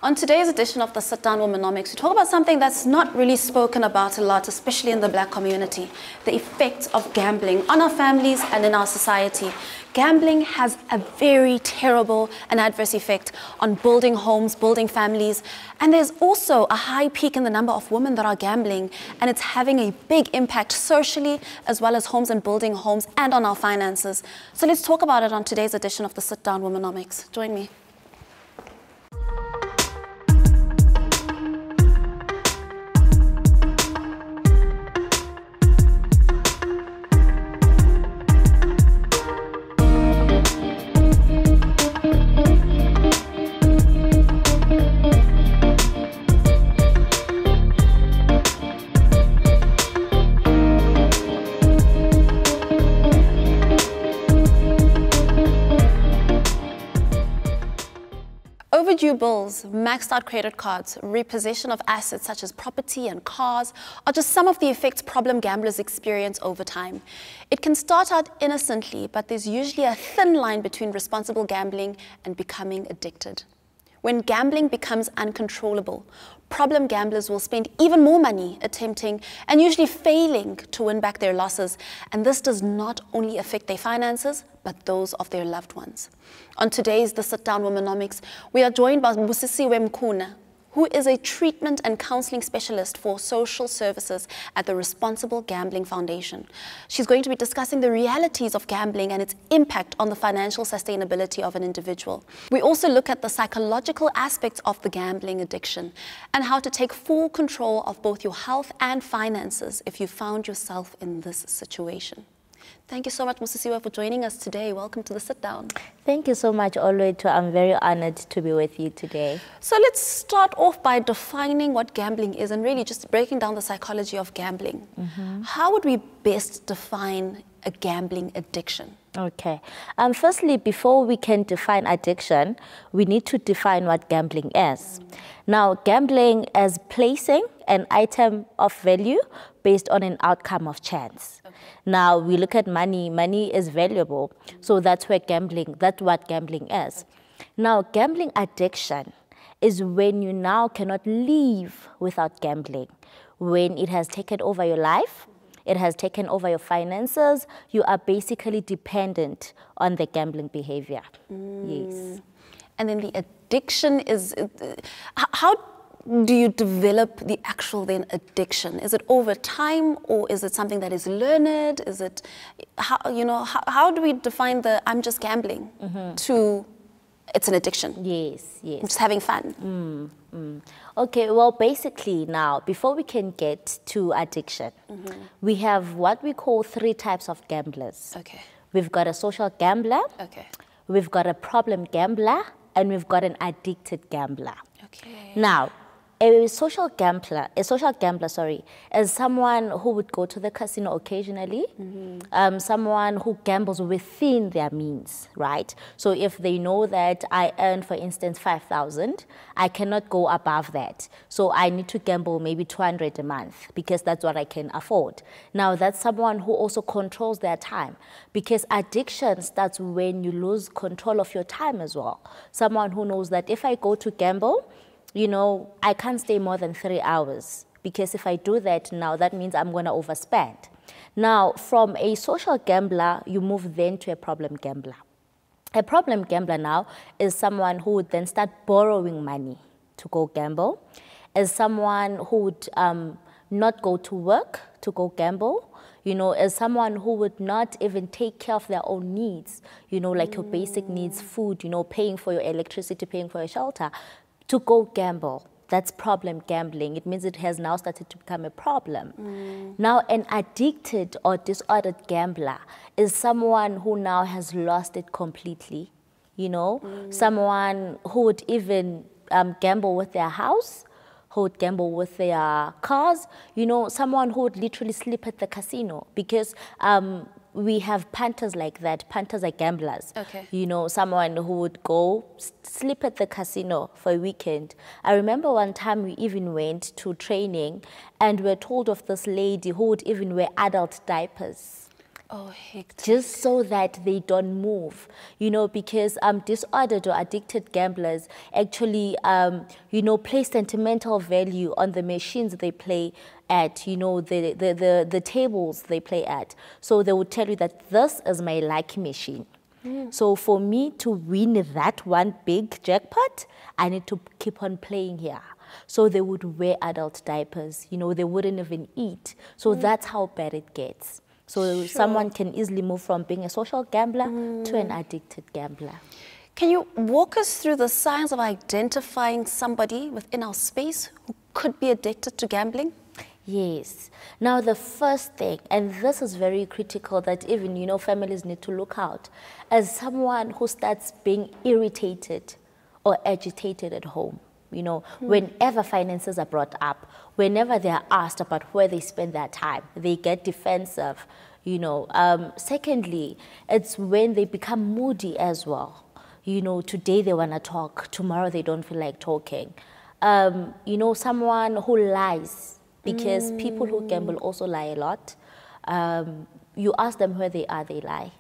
On today's edition of the Sit Down Womenomics, we talk about something that's not really spoken about a lot, especially in the Black community, the effects of gambling on our families and in our society. Gambling has a very terrible and adverse effect on building homes, building families, and there's also a high peak in the number of women that are gambling, and it's having a big impact socially as well as homes and building homes and on our finances. So let's talk about it on today's edition of the Sit Down Womenomics. Join me. Overdue bills, maxed out credit cards, repossession of assets such as property and cars are just some of the effects problem gamblers experience over time. It can start out innocently, but there's usually a thin line between responsible gambling and becoming addicted. When gambling becomes uncontrollable, problem gamblers will spend even more money attempting and usually failing to win back their losses. And this does not only affect their finances, but those of their loved ones. On today's The Sit Down Womenomics, we are joined by Busisiwe Nkuna, who is a treatment and counseling specialist for social services at the Responsible Gambling Foundation. She's going to be discussing the realities of gambling and its impact on the financial sustainability of an individual. We also look at the psychological aspects of the gambling addiction and how to take full control of both your health and finances if you found yourself in this situation. Thank you so much, Busisiwe, for joining us today. Welcome to the Sit Down. Thank you so much, Olwethu. I'm very honored to be with you today. So let's start off by defining what gambling is and really just breaking down the psychology of gambling. How would we best define a gambling addiction? Okay. Firstly, before we can define addiction, we need to define what gambling is. Now, gambling is placing an item of value based on an outcome of chance. Okay. Now, we look at money. Money is valuable. So that's what gambling is. Now, gambling addiction is when you now cannot live without gambling. When it has taken over your life, it has taken over your finances, you are basically dependent on the gambling behavior. Yes. And then the addiction is, how do you develop the actual then addiction? Is it over time, or is it something that is learned? Is it, how do we define the I'm just gambling to it's an addiction? Yes, yes. I'm just having fun. Okay, well, basically now, before we can get to addiction, we have what we call 3 types of gamblers. Okay. We've got a social gambler, we've got a problem gambler, and we've got an addicted gambler. Okay. Now, a social gambler, is someone who would go to the casino occasionally, someone who gambles within their means, right? So if they know that I earn, for instance, 5,000, I cannot go above that. So I need to gamble maybe 200 a month because that's what I can afford. Now, that's someone who also controls their time, because addiction starts when you lose control of your time as well. Someone who knows that if I go to gamble, I can't stay more than 3 hours, because if I do that now, that means I'm going to overspend. Now, from a social gambler, you move then to a problem gambler. A problem gambler now is someone who would then start borrowing money to go gamble, is someone who would not go to work to go gamble, as someone who would not even take care of their own needs, like your basic needs, food, paying for your electricity, paying for your shelter, to go gamble. That's problem gambling. It means it has now started to become a problem. Now, an addicted or disordered gambler is someone who now has lost it completely. Someone who would even gamble with their house, who would gamble with their cars, someone who would literally sleep at the casino, because we have punters like that. Punters are gamblers. Okay. Someone who would go sleep at the casino for a weekend. I remember one time we even went to training and we were told of this lady who would even wear adult diapers Oh, hectic. Just so that they don't move, you know, because disordered or addicted gamblers actually, you know, place sentimental value on the machines they play at, you know, the tables they play at. So they would tell you that this is my lucky machine. So for me to win that one big jackpot, I need to keep on playing here. So they would wear adult diapers, you know, they wouldn't even eat. So that's how bad it gets. So someone can easily move from being a social gambler to an addicted gambler. Can you walk us through the signs of identifying somebody within our space who could be addicted to gambling? Yes. Now the first thing, and this is very critical that even, you know, families need to look out, as someone who starts being irritated or agitated at home. You know, whenever finances are brought up, whenever they are asked about where they spend their time, they get defensive, you know. Secondly, it's when they become moody as well. You know, today they want to talk, tomorrow they don't feel like talking. You know, someone who lies, because people who gamble also lie a lot. You ask them where they are, they lie.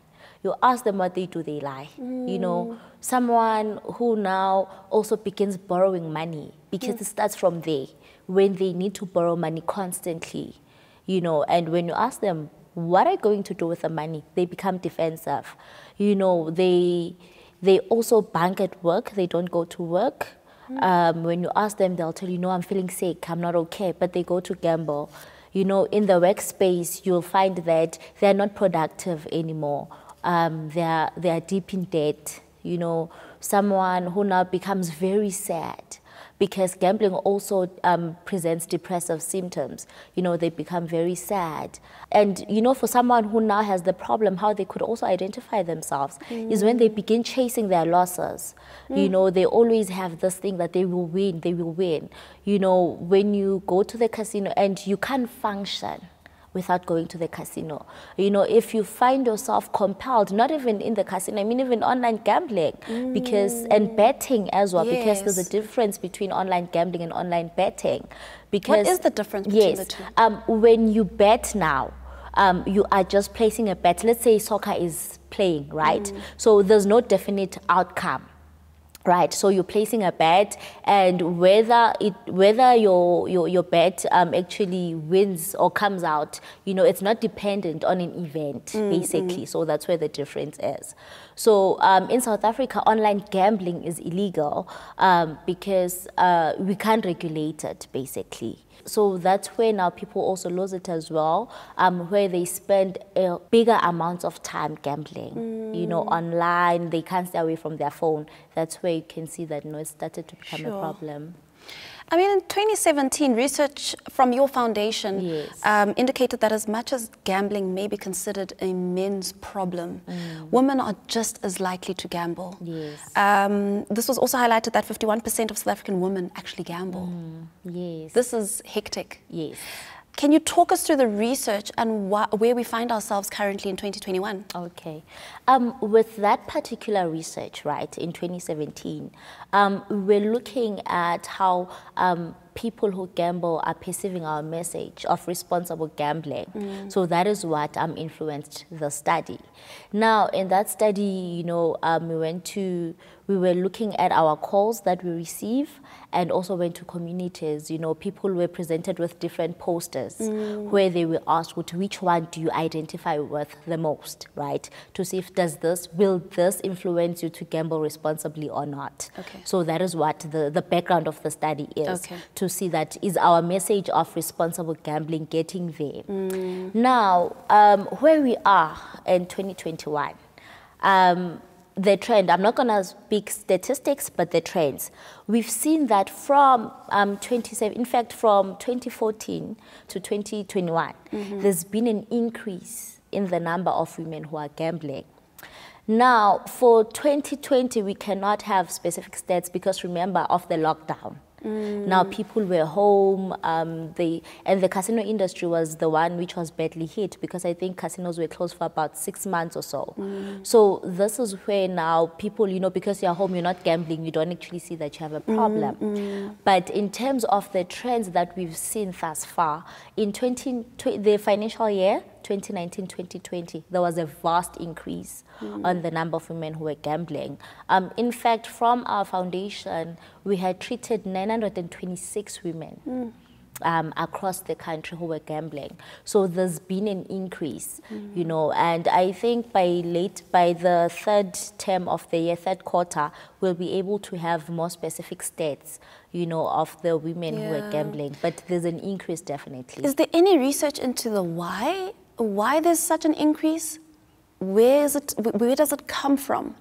You ask them what they do, they lie. You know, someone who now also begins borrowing money, because it starts from there, when they need to borrow money constantly, you know, and when you ask them, what are you going to do with the money? They become defensive. You know, they also bank at work, they don't go to work. When you ask them, they'll tell you, no, I'm feeling sick, I'm not okay, but they go to gamble. You know, in the workspace, you'll find that they're not productive anymore. They are deep in debt, you know, someone who now becomes very sad, because gambling also presents depressive symptoms. You know, they become very sad. And, you know, for someone who now has the problem, how they could also identify themselves is when they begin chasing their losses. You know, they always have this thing that they will win, they will win. You know, when you go to the casino and you can't function without going to the casino. You know, if you find yourself compelled, not even in the casino, I mean even online gambling, because, and betting as well, because there's a difference between online gambling and online betting. Because, what is the difference between the two? When you bet now, you are just placing a bet. Let's say soccer is playing, right? So there's no definite outcome. Right, so you're placing a bet, and whether your bet actually wins or comes out, you know, it's not dependent on an event, basically. So that's where the difference is. So in South Africa, online gambling is illegal because we can't regulate it, basically. So that's where now people also lose it as well, where they spend bigger amounts of time gambling, you know, online. They can't stay away from their phone. That's where you can see that, you know, it started to become a problem. I mean, in 2017, research from your foundation indicated that as much as gambling may be considered a men's problem, women are just as likely to gamble. This was also highlighted that 51% of South African women actually gamble. This is hectic. Can you talk us through the research and where we find ourselves currently in 2021? Okay. With that particular research, right, in 2017, we're looking at how people who gamble are perceiving our message of responsible gambling. So that is what influenced the study. Now, in that study, you know, we were looking at our calls that we receive, and also went to communities. You know, people were presented with different posters where they were asked, which one do you identify with the most, right? To see if will this influence you to gamble responsibly or not. So that is what the background of the study is, to see that is our message of responsible gambling getting there. Now, where we are in 2021, the trend, I'm not going to speak statistics, but the trends. We've seen that from from 2014 to 2021, there's been an increase in the number of women who are gambling. Now, for 2020, we cannot have specific stats because, remember, of the lockdown. Now people were home, and the casino industry was the one which was badly hit, because I think casinos were closed for about 6 months or so. So this is where now people, you know, because you're home, you're not gambling, you don't actually see that you have a problem. But in terms of the trends that we've seen thus far, in the financial year 2019, 2020, there was a vast increase on the number of women who were gambling. In fact, from our foundation, we had treated 926 women across the country who were gambling. So there's been an increase, you know, and I think by the third term of the year, third quarter, we'll be able to have more specific stats, you know, of the women who were gambling. But there's an increase definitely. Is there any research into the why there's such an increase? Where does it come from?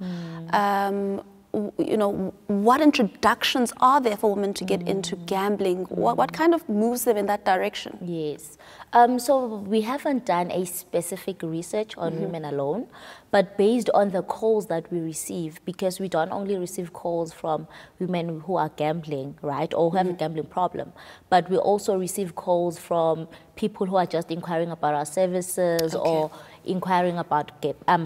You know, what introductions are there for women to get into gambling? What kind of moves them in that direction? Yes. So we haven't done a specific research on women alone, but based on the calls that we receive, because we don't only receive calls from women who are gambling, right, or who have a gambling problem, but we also receive calls from people who are just inquiring about our services or inquiring about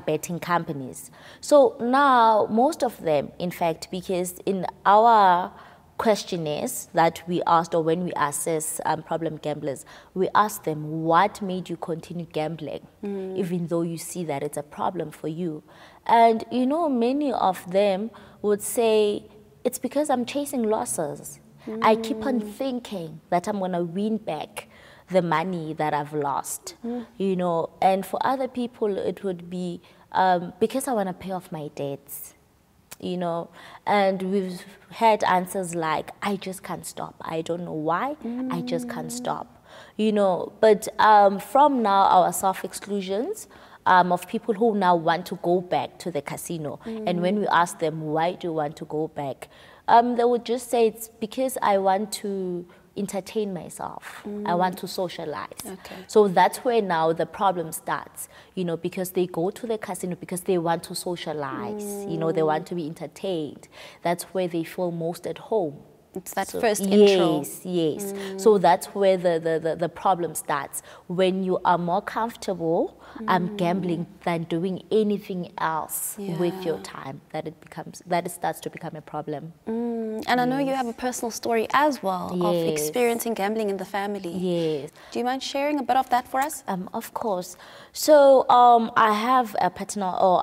betting companies. So now most of them, in fact, because in our questionnaires that we asked, or when we assess problem gamblers, we ask them, what made you continue gambling, even though you see that it's a problem for you? And, you know, many of them would say, it's because I'm chasing losses. I keep on thinking that I'm going to win back the money that I've lost, you know. And for other people, it would be because I want to pay off my debts, you know. And we've had answers like, I just can't stop. I don't know why, I just can't stop, you know. But from now, our self-exclusions of people who now want to go back to the casino, and when we ask them, why do you want to go back? They would just say, it's because I want to entertain myself. I want to socialize. So that's where now the problem starts, you know, because they go to the casino because they want to socialize, you know, they want to be entertained. That's where they feel most at home. It's that first intro. Yes. So that's where the problem starts. When you are more comfortable gambling than doing anything else with your time, that it starts to become a problem. And I know you have a personal story as well of experiencing gambling in the family. Yes. Do you mind sharing a bit of that for us? Of course. So I have a paternal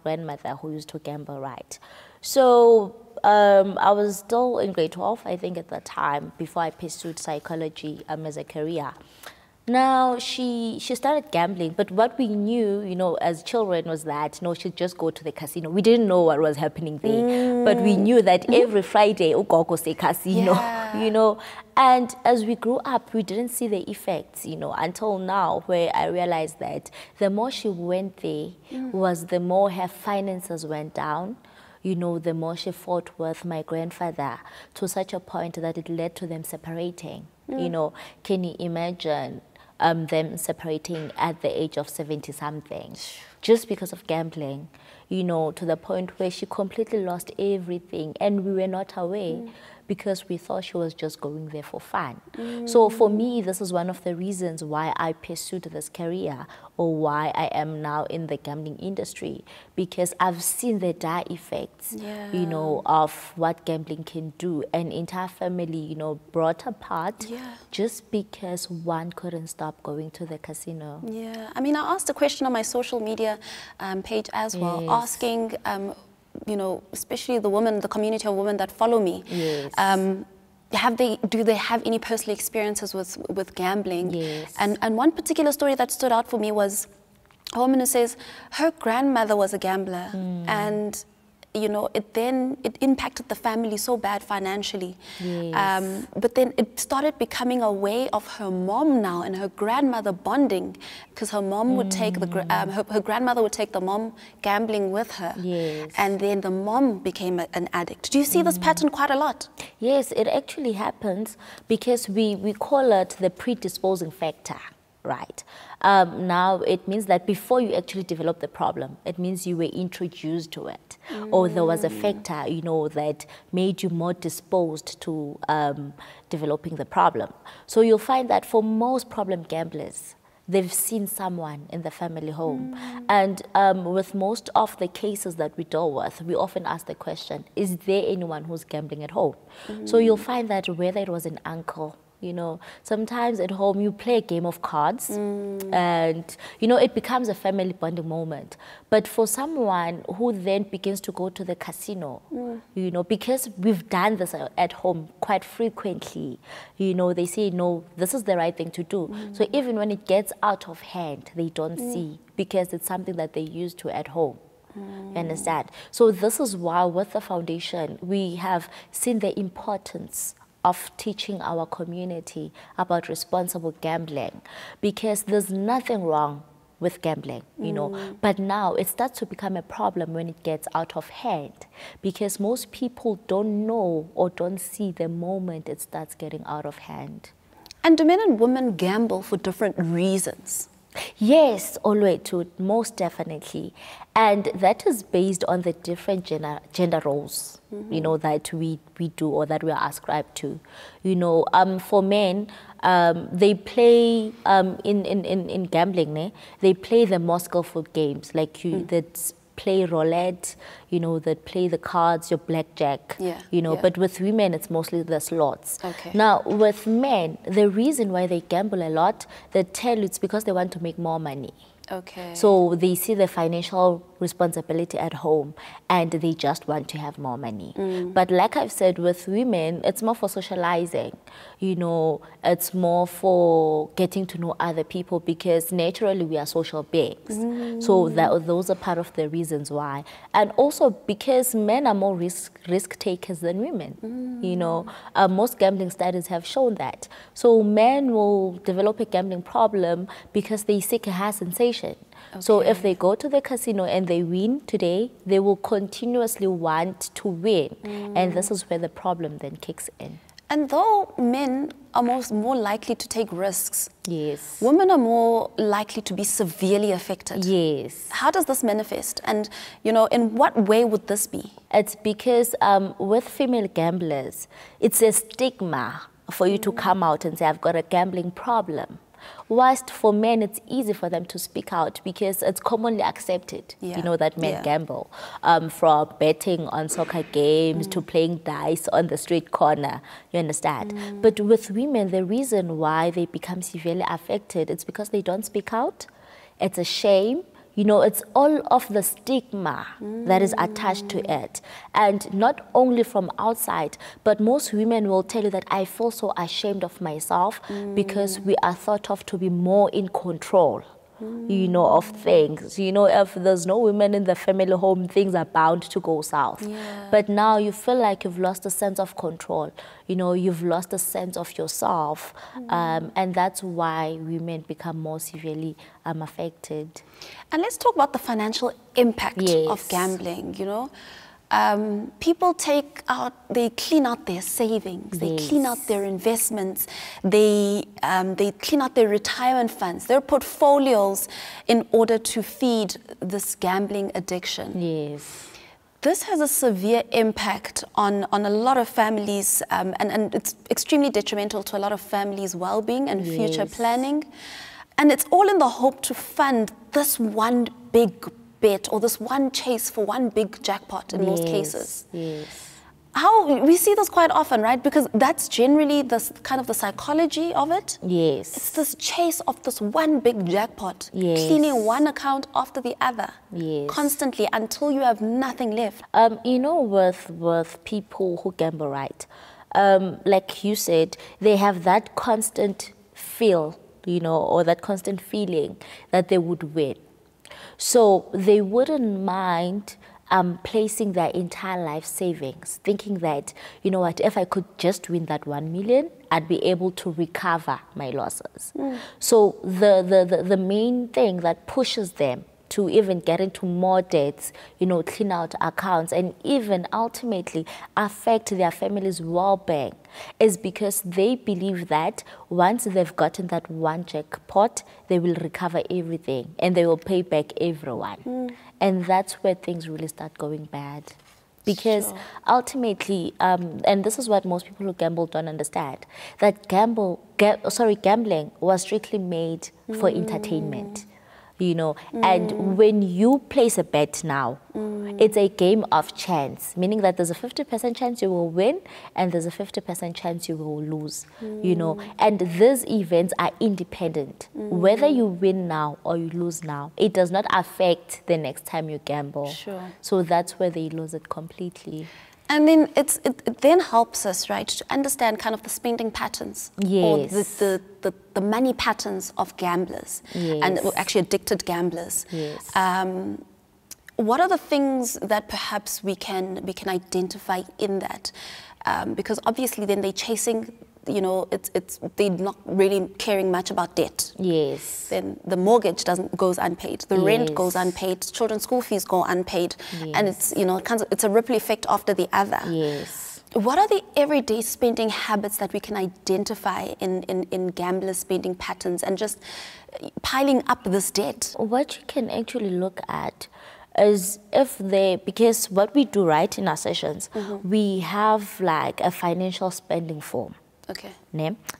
grandmother who used to gamble, right? So I was still in grade 12, I think, at the time, before I pursued psychology as a career. Now, she started gambling, but what we knew, you know, as children was that, no, she'd just go to the casino. We didn't know what was happening there, but we knew that every Friday, go say casino, you know. And as we grew up, we didn't see the effects, you know, until now, where I realized that the more she went there, was the more her finances went down. You know, the more she fought with my grandfather, to such a point that it led to them separating. You know, can you imagine them separating at the age of 70-something, just because of gambling, you know, to the point where she completely lost everything, and we were not aware because we thought she was just going there for fun. So for me, this is one of the reasons why I pursued this career, or why I am now in the gambling industry, because I've seen the dire effects, you know, of what gambling can do. An entire family, you know, brought apart just because one couldn't stop going to the casino. I mean, I asked a question on my social media page as well, asking, you know, especially the community of women that follow me, do they have any personal experiences with gambling? And one particular story that stood out for me was a woman who says her grandmother was a gambler, and you know, it impacted the family so bad financially. But then it started becoming a way of her mom now and her grandmother bonding, because her mom would take her grandmother would take the mom gambling with her, and then the mom became an addict. Do you see this pattern quite a lot? Yes, it actually happens, because we call it the predisposing factor. Right. Now, it means that before you actually develop the problem, it means you were introduced to it, or there was a factor, you know, that made you more disposed to developing the problem. So you'll find that for most problem gamblers, they've seen someone in the family home. And with most of the cases that we deal with, we often ask the question, is there anyone who's gambling at home? So you'll find that whether it was an uncle, You know, sometimes at home you play a game of cards and, you know, it becomes a family bonding moment. But for someone who then begins to go to the casino, you know, because we've done this at home quite frequently, you know, they say, no, this is the right thing to do. So even when it gets out of hand, they don't see, because it's something that they used to at home. You understand? So this is why with the foundation, we have seen the importance of teaching our community about responsible gambling, because there's nothing wrong with gambling, you know, but now it starts to become a problem when it gets out of hand, because most people don't know or don't see the moment it starts getting out of hand. And do men and women gamble for different reasons? Yes, Olwethu, most definitely. And that is based on the different gender roles, you know, that we do or that we are ascribed to. You know, for men, they play, in gambling, they play the more skillful games, like that play roulette, you know, that play the cards, your blackjack, you know, but with women, it's mostly the slots. Now, with men, the reason why they gamble a lot, they tell you it's because they want to make more money. So they see the financial responsibility at home and they just want to have more money. But like I've said, with women, it's more for socializing. You know, it's more for getting to know other people, because naturally we are social beings. So those are part of the reasons why. And also because men are more risk takers than women. You know, most gambling studies have shown that. So men will develop a gambling problem because they seek a high sensation. So if they go to the casino and they win today, they will continuously want to win. And this is where the problem then kicks in. And though men are more likely to take risks, women are more likely to be severely affected. How does this manifest? And, you know, in what way would this be? It's because with female gamblers, it's a stigma for you to come out and say, I've got a gambling problem. Whilst for men, it's easy for them to speak out because it's commonly accepted, you know, that men gamble. From betting on soccer games to playing dice on the street corner, you understand? But with women, the reason why they become severely affected, it's because they don't speak out. It's a shame. You know, it's all of the stigma that is attached to it. And not only from outside, but most women will tell you that I feel so ashamed of myself because we are thought of to be more in control, you know, of things. You know, if there's no women in the family home, things are bound to go south. But now you feel like you've lost a sense of control. You know, you've lost a sense of yourself. And that's why women become more severely affected. And let's talk about the financial impact of gambling, you know. People they clean out their savings, they clean out their investments, they clean out their retirement funds, their portfolios in order to feed this gambling addiction. This has a severe impact on a lot of families, and it's extremely detrimental to a lot of families' well-being and future planning. And it's all in the hope to fund this one big bet or this one chase for one big jackpot in most cases. How we see this quite often, right? Because that's generally the kind of the psychology of it. It's this chase of this one big jackpot, cleaning one account after the other, constantly until you have nothing left. You know, with people who gamble, right? Like you said, they have that constant feel, you know, or that constant feeling that they would win. So they wouldn't mind placing their entire life savings, thinking that, you know what, if I could just win that 1 million, I'd be able to recover my losses. So the main thing that pushes them to even get into more debts, you know, clean out accounts, and even ultimately affect their family's well-being is because they believe that once they've gotten that one jackpot, they will recover everything and they will pay back everyone. And that's where things really start going bad. Because ultimately, and this is what most people who gamble don't understand, that gambling was strictly made for entertainment. you know. And when you place a bet now, it's a game of chance, meaning that there's a 50% chance you will win and there's a 50% chance you will lose, you know. And these events are independent. Whether you win now or you lose now, it does not affect the next time you gamble. Sure. So that's where they lose it completely. And then it then helps us, right, to understand kind of the spending patterns, yes, or the money patterns of gamblers, yes, and actually addicted gamblers. Yes. What are the things that perhaps we can identify in that? Because obviously then they're chasing, you know, they're not really caring much about debt. Yes. Then the mortgage goes unpaid, the rent goes unpaid, children's school fees go unpaid, and it's, you know, it's a ripple effect after the other. Yes. What are the everyday spending habits that we can identify in gamblers' spending patterns and just piling up this debt? What you can actually look at is because what we do right in our sessions, we have like a financial spending form. Okay.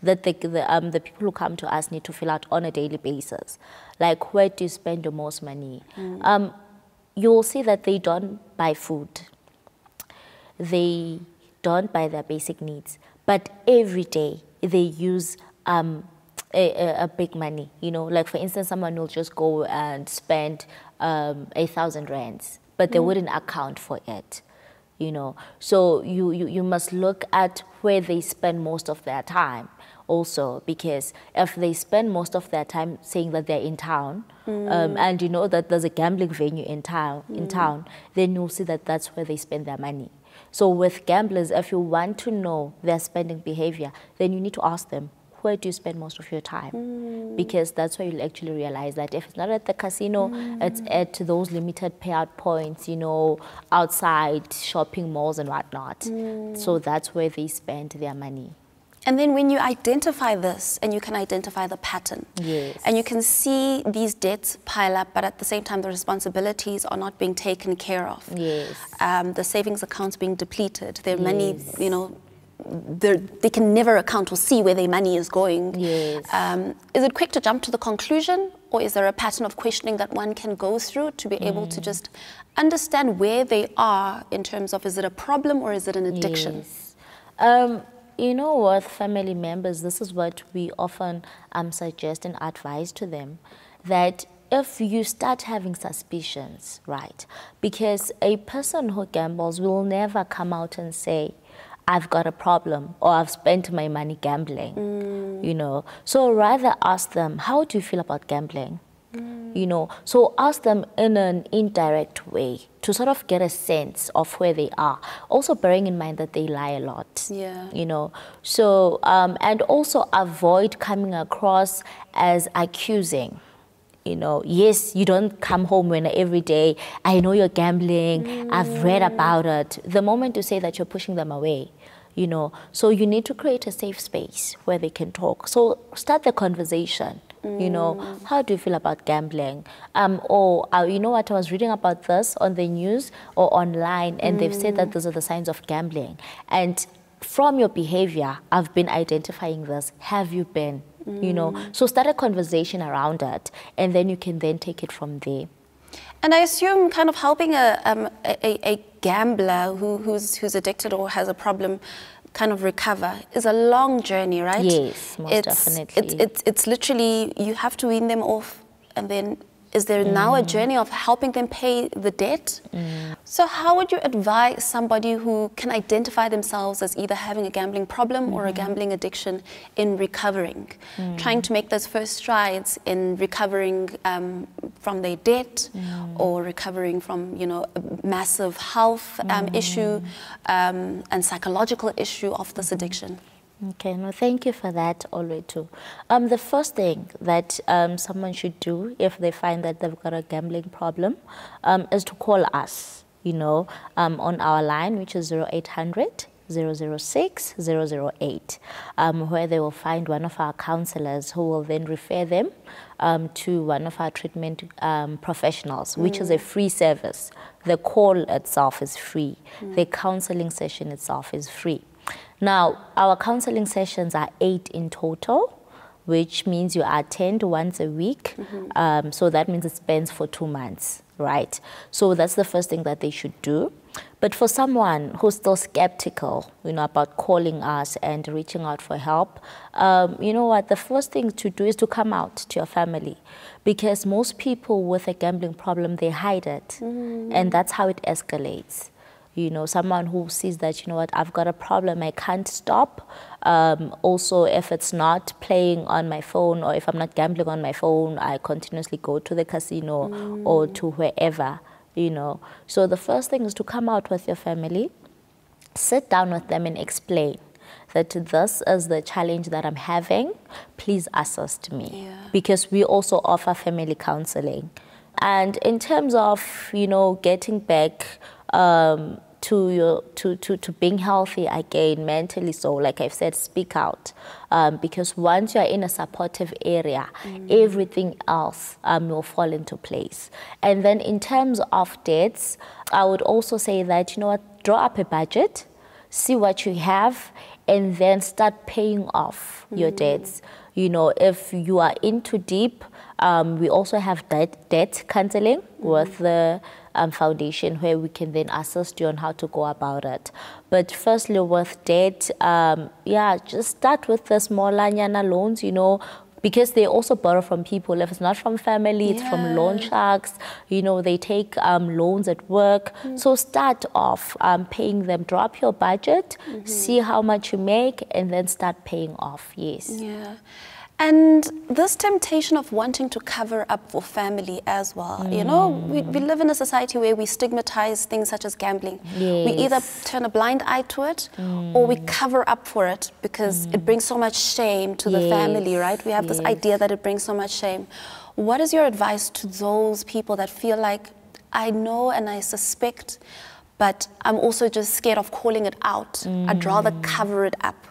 That the people who come to us need to fill out on a daily basis. Like, where do you spend your most money? You'll see that they don't buy food. They don't buy their basic needs. But every day they use a big money. You know, like for instance, someone will just go and spend 1,000 rands, but they wouldn't account for it. You know, so you must look at where they spend most of their time also, because if they spend most of their time saying that they're in town, and you know that there's a gambling venue in town, then you'll see that that's where they spend their money. So with gamblers, if you want to know their spending behavior, then you need to ask them, where do you spend most of your time? Because that's where you'll actually realize that if it's not at the casino, it's at those limited payout points, you know, outside shopping malls and whatnot. So that's where they spend their money. And then when you identify this, and you can identify the pattern, yes, and you can see these debts pile up, but at the same time the responsibilities are not being taken care of. Yes. The savings accounts being depleted, their money, you know, they can never account or see where their money is going. Yes. Is it quick to jump to the conclusion, or is there a pattern of questioning that one can go through to be able to just understand where they are in terms of, is it a problem or is it an addiction? Yes. You know, with family members, this is what we often suggest and advise to them, that if you start having suspicions, right, because a person who gambles will never come out and say, I've got a problem, or I've spent my money gambling, you know. So rather ask them, how do you feel about gambling? You know, so ask them in an indirect way to sort of get a sense of where they are. Also bearing in mind that they lie a lot, you know. So, and also avoid coming across as accusing. You know, yes, you don't come home when every day, I know you're gambling, I've read about it. The moment you say that, you're pushing them away, you know. So you need to create a safe space where they can talk. So start the conversation, you know, how do you feel about gambling? Or, you know what, I was reading about this on the news or online, and they've said that those are the signs of gambling. And from your behavior, I've been identifying this. Have you been? You know, so start a conversation around it, and then you can then take it from there. And I assume kind of helping a gambler who's addicted or has a problem kind of recover is a long journey, right? Yes, most definitely. It's literally, you have to wean them off, and then is there now a journey of helping them pay the debt? So how would you advise somebody who can identify themselves as either having a gambling problem or a gambling addiction in recovering, trying to make those first strides in recovering from their debt or recovering from, you know, a massive health issue and psychological issue of this addiction? Okay, no, thank you for that, Olwethu. The first thing that someone should do if they find that they've got a gambling problem is to call us, you know, on our line, which is 0800 006 008, where they will find one of our counselors who will then refer them to one of our treatment professionals, which is a free service. The call itself is free. The counseling session itself is free. Now, our counseling sessions are 8 in total. which means you attend once a week. So that means it spends for 2 months, right? So that's the first thing that they should do. But for someone who's still skeptical, about calling us and reaching out for help, you know what, the first thing to do is to come out to your family, because most people with a gambling problem, they hide it, and that's how it escalates. Someone who sees that, I've got a problem, I can't stop. Also, if it's not playing on my phone, or if I'm not gambling on my phone, I continuously go to the casino or to wherever. So the first thing is to come out with your family, sit down with them and explain that this is the challenge that I'm having, please assist me. Because we also offer family counseling. And in terms of, getting back to being healthy again, mentally, so like I've said, speak out, because once you're in a supportive area, everything else will fall into place. And then in terms of debts, I would also say that, draw up a budget, see what you have, and then start paying off your debts. If you are into deep, we also have debt counseling with the foundation, where we can then assist you on how to go about it. But firstly, with debt, just start with the smaller nyana loans, because they also borrow from people. If it's not from family, it's from loan sharks. They take loans at work. So start off paying them. Drop your budget, see how much you make, and then start paying off. Yes. Yeah. And this temptation of wanting to cover up for family as well. We live in a society where we stigmatize things such as gambling. We either turn a blind eye to it, or we cover up for it because it brings so much shame to the family, right? We have this idea that it brings so much shame. What is your advice to those people that feel like, I know and I suspect, but I'm also just scared of calling it out. I'd rather cover it up.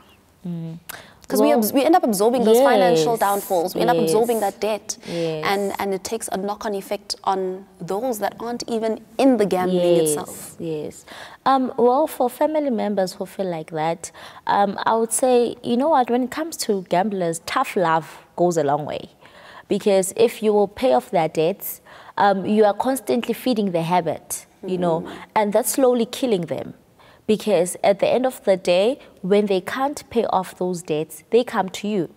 Because we end up absorbing those financial downfalls. We end up absorbing that debt. And it takes a knock-on effect on those that aren't even in the gambling itself. Well, for family members who feel like that, I would say, when it comes to gamblers, tough love goes a long way. Because if you will pay off their debts, you are constantly feeding the habit, and that's slowly killing them. Because at the end of the day, when they can't pay off those debts, they come to you.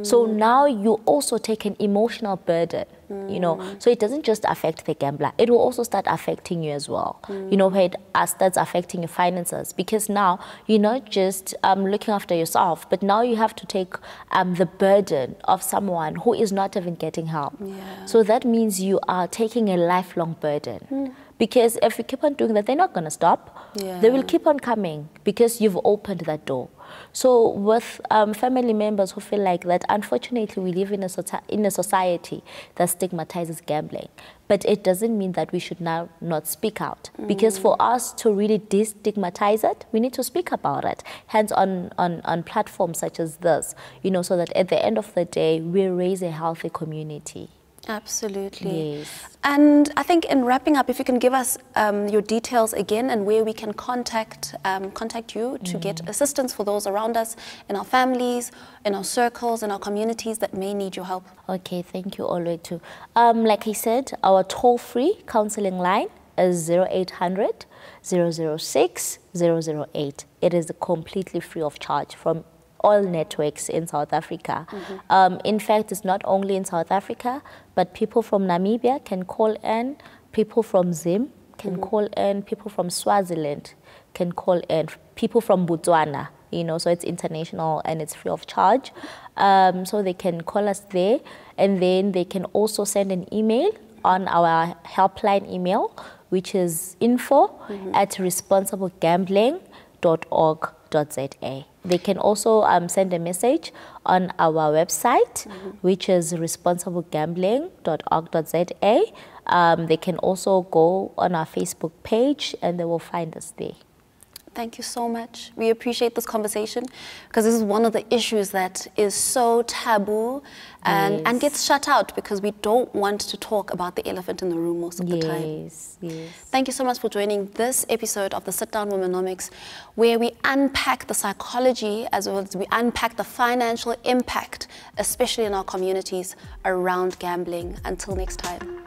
So now you also take an emotional burden, So it doesn't just affect the gambler. It will also start affecting you as well. Where it starts affecting your finances. Because now you're not just looking after yourself, but now you have to take the burden of someone who is not even getting help. So that means you are taking a lifelong burden. Because if you keep on doing that, they're not going to stop. They will keep on coming because you've opened that door. So with family members who feel like that, unfortunately, we live in a society that stigmatizes gambling. But it doesn't mean that we should now not speak out. Because for us to really destigmatize it, we need to speak about it. Hence on platforms such as this, so that at the end of the day, we raise a healthy community. Absolutely. And I think in wrapping up, if you can give us your details again and where we can contact you to get assistance for those around us, in our families, in our circles, in our communities that may need your help. Okay, thank you, Olwethu. Like I said, our toll-free counseling line is 0800 006 008. It is completely free of charge from all networks in South Africa. In fact, it's not only in South Africa, but people from Namibia can call in, people from Zim can call in, people from Swaziland can call in, people from Botswana, so it's international and it's free of charge. So they can call us there, and then they can also send an email on our helpline email, which is info@responsiblegambling.org.za. They can also send a message on our website, which is responsiblegambling.org.za. They can also go on our Facebook page and they will find us there. Thank you so much. We appreciate this conversation because this is one of the issues that is so taboo and gets shut out because we don't want to talk about the elephant in the room most of the time. Yes. Thank you so much for joining this episode of the Sit Down Womenomics, where we unpack the psychology as well as we unpack the financial impact, especially in our communities, around gambling. Until next time.